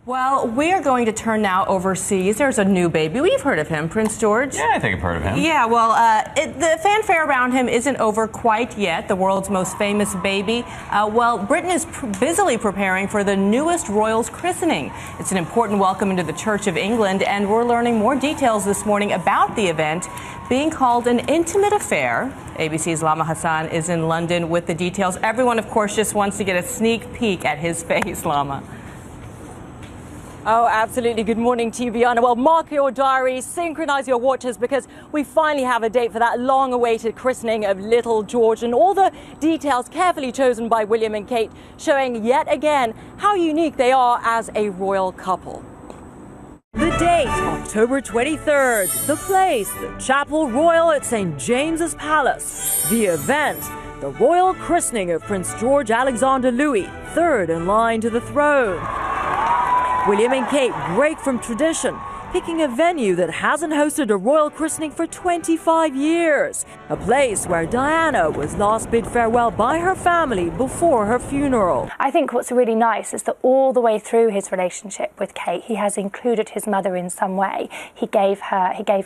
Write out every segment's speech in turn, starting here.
Well, we are going to turn now overseas. There's a new baby. We've heard of him, Prince George. Yeah, I think I've heard of him. Yeah, well, the fanfare around him isn't over quite yet. The world's most famous baby. Britain is busily preparing for the newest royal's christening. It's an important welcome into the Church of England, and we're learning more details this morning about the event being called an intimate affair. ABC's Lama Hassan is in London with the details. Everyone, of course, just wants to get a sneak peek at his face, Lama. Oh, absolutely. Good morning to you, Bianna. Well, mark your diaries, synchronize your watches, because we finally have a date for that long-awaited christening of little George, and all the details carefully chosen by William and Kate, showing yet again how unique they are as a royal couple. The date, October 23rd. The place, the Chapel Royal at St. James's Palace. The event, the royal christening of Prince George Alexander Louis, third in line to the throne. William and Kate break from tradition, picking a venue that hasn't hosted a royal christening for 25 years. A place where Diana was last bid farewell by her family before her funeral. I think what's really nice is that all the way through his relationship with Kate, he has included his mother in some way. He gave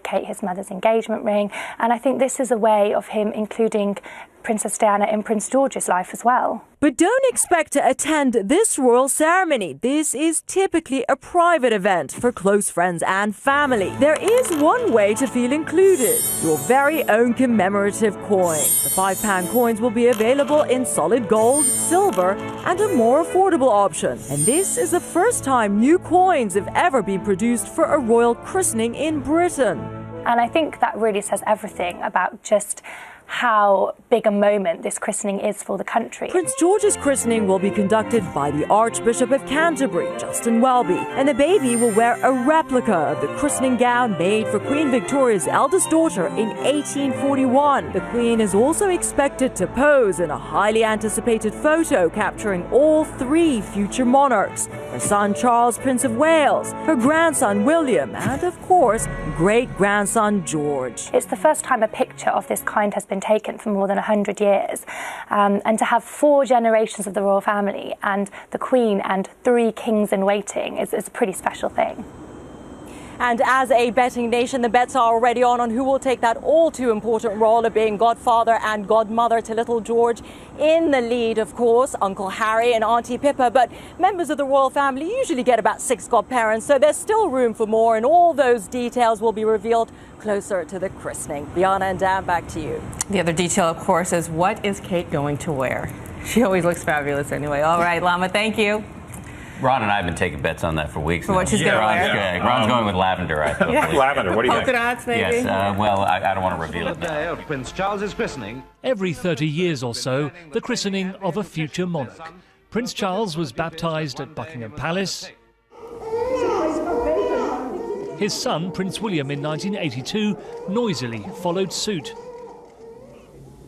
Kate his mother's engagement ring, and I think this is a way of him including Princess Diana in Prince George's life as well. But don't expect to attend this royal ceremony. This is typically a private event for close friends and family. There is one way to feel included: your very own commemorative coin. The £5 coins will be available in solid gold, silver, and a more affordable option. And this is the first time new coins have ever been produced for a royal christening in Britain. And I think that really says everything about just how big a moment this christening is for the country. Prince George's christening will be conducted by the Archbishop of Canterbury, Justin Welby, and the baby will wear a replica of the christening gown made for Queen Victoria's eldest daughter in 1841. The Queen is also expected to pose in a highly anticipated photo capturing all three future monarchs: her son Charles, Prince of Wales, her grandson William, and of course, great-grandson George. It's the first time a picture of this kind has been taken for more than 100 years, and to have 4 generations of the royal family and the Queen and 3 kings in waiting is a pretty special thing. And as a betting nation, the bets are already on who will take that all too important role of being godfather and godmother to little George. In the lead, of course, Uncle Harry and Auntie Pippa, but members of the royal family usually get about 6 godparents, so there's still room for more, and all those details will be revealed closer to the christening. Bianna and Dan, back to you. The other detail, of course, is what is Kate going to wear? She always looks fabulous anyway. All right, Lama, thank you. Ron and I have been taking bets on that for weeks For now. what she's going to wear? Yeah. Ron's going with lavender, I thought. Lavender, what do you Polka think? dots, maybe? Yes, I don't want to reveal it The day now. of Prince Charles's christening. Every 30 years or so, the christening of a future monarch. Prince Charles was baptised at Buckingham Palace. His son, Prince William, in 1982, noisily followed suit.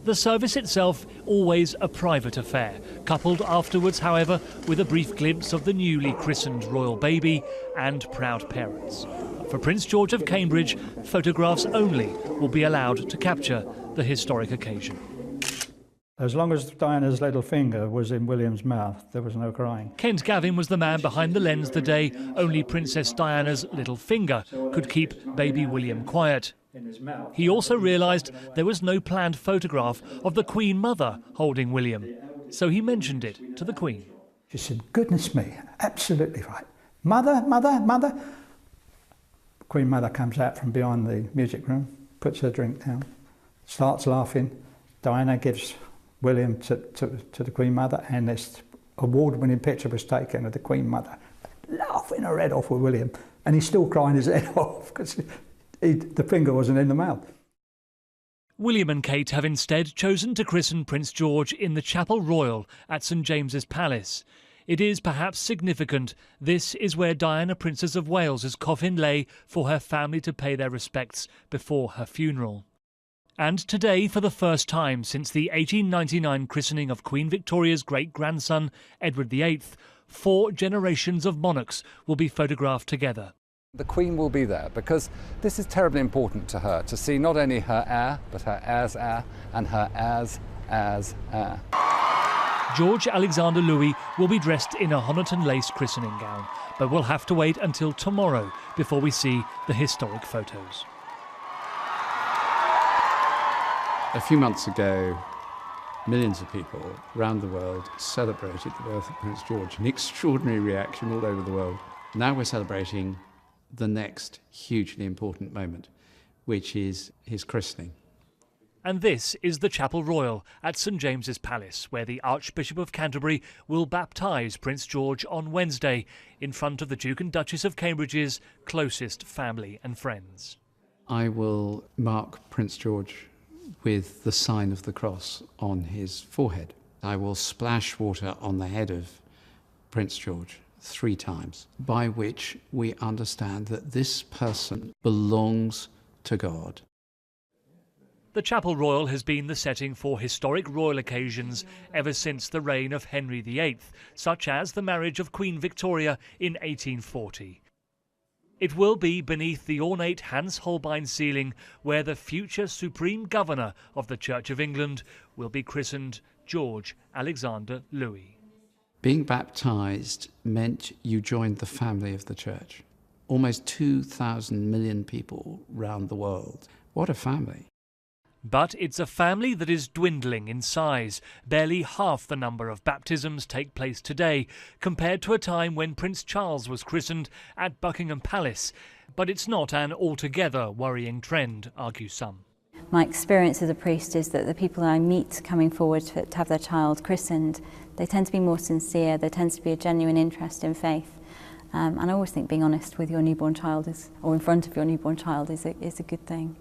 The service itself always a private affair, coupled afterwards, however, with a brief glimpse of the newly christened royal baby and proud parents. For Prince George of Cambridge, photographs only will be allowed to capture the historic occasion. As long as Diana's little finger was in William's mouth, there was no crying. Kent Gavin was the man behind the lens the day only Princess Diana's little finger could keep baby William quiet. He also realised there was no planned photograph of the Queen Mother holding William, so he mentioned it to the Queen. She said, "Goodness me, absolutely right. Mother, mother, mother." Queen Mother comes out from behind the music room, puts her drink down, starts laughing. Diana gives William to the Queen Mother, and this award-winning picture was taken of the Queen Mother laughing her head off with William, and he's still crying his head off because the finger wasn't in the mouth. William and Kate have instead chosen to christen Prince George in the Chapel Royal at St James's Palace. It is perhaps significant this is where Diana, Princess of Wales's coffin lay for her family to pay their respects before her funeral. And today, for the first time since the 1899 christening of Queen Victoria's great-grandson, Edward VIII, 4 generations of monarchs will be photographed together. The Queen will be there because this is terribly important to her, to see not only her heir, but her heir's heir and her heir's heir's heir. George Alexander Louis will be dressed in a Honiton lace christening gown, but we'll have to wait until tomorrow before we see the historic photos. A few months ago, millions of people around the world celebrated the birth of Prince George, an extraordinary reaction all over the world. Now we're celebrating the next hugely important moment, which is his christening. And this is the Chapel Royal at St James's Palace, where the Archbishop of Canterbury will baptise Prince George on Wednesday in front of the Duke and Duchess of Cambridge's closest family and friends. I will mark Prince George with the sign of the cross on his forehead. I will splash water on the head of Prince George 3 times, by which we understand that this person belongs to God. The Chapel Royal has been the setting for historic royal occasions ever since the reign of Henry VIII, such as the marriage of Queen Victoria in 1840. It will be beneath the ornate Hans Holbein ceiling where the future Supreme Governor of the Church of England will be christened George Alexander Louis. Being baptised meant you joined the family of the Church. Almost 2,000 million people round the world. What a family. But it's a family that is dwindling in size. Barely half the number of baptisms take place today, compared to a time when Prince Charles was christened at Buckingham Palace. But it's not an altogether worrying trend, argue some. My experience as a priest is that the people I meet coming forward to have their child christened, they tend to be more sincere, there tends to be a genuine interest in faith. And I always think being honest with your newborn child or in front of your newborn child is a good thing.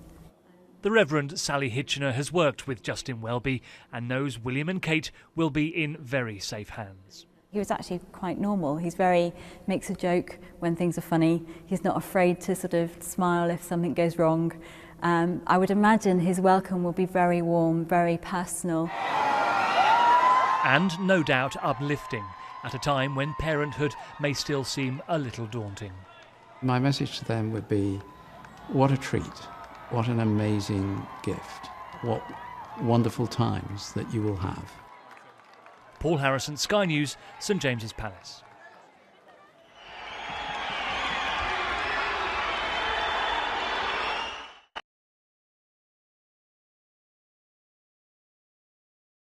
The Reverend Sally Hitchener has worked with Justin Welby and knows William and Kate will be in very safe hands. He was actually quite normal. Makes a joke when things are funny. He's not afraid to sort of smile if something goes wrong. I would imagine his welcome will be very warm, very personal. And no doubt uplifting at a time when parenthood may still seem a little daunting. My message to them would be, what a treat. What an amazing gift. What wonderful times that you will have. Paul Harrison, Sky News, St James's Palace.